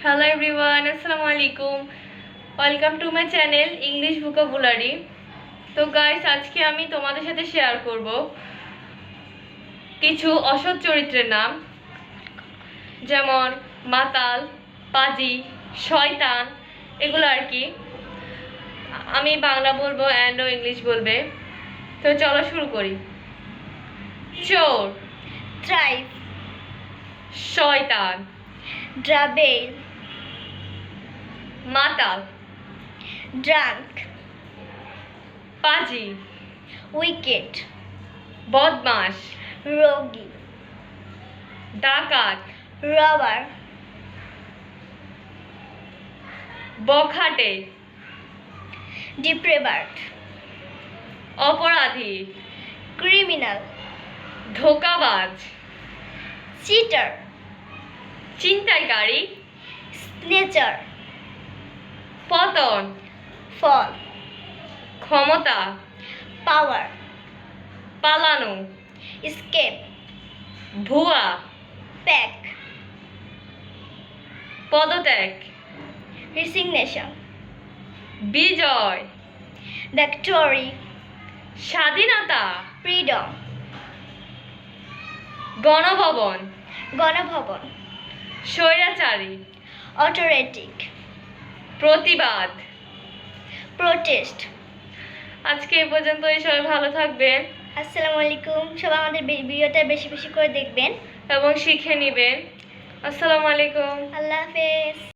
Hello everyone, Assalamu alaikum. Welcome to my channel English Vocabulary. তো guys, আজকে আমি তোমাদের সাথে শেয়ার করব কিছু অসৎ চরিত্রের নাম, যেমন মাতাল, পাজি, শয়তান, এগুলো আর কি। আমি বাংলা বলবো এন্ড ও ইংলিশ বলবে। তো চলো শুরু করি। চোর, thrive, শয়তান, drabail, মাতাল, drunk, পাজি, wicked, বদমাশ, rogi, ডাকাত, robber, বখাটে, depraved, অপরাধী, criminal, ধোঁকাবাজ, cheater, ছিনতাইকারী, snatcher, পতন, fall, ক্ষমতা, power, পালানো, escape, ভুয়া, pack, পদত্যাগ, resignation, বিজয়, victory, স্বাধীনতা, freedom, গণভবন, গণভবন, স্বৈরাচারী, autocratic, প্রতিবাদ। protest. আজকে এই পর্যন্তই। সবাই ভালো থাকবেন আসসালামু আলাইকুম। সবাই আমাদের ভিডিওটা বেশি বেশি করে দেখবেন। এবং শিখে নেবেন। আসসালামু আলাইকুম। আল্লাহ হাফেজ।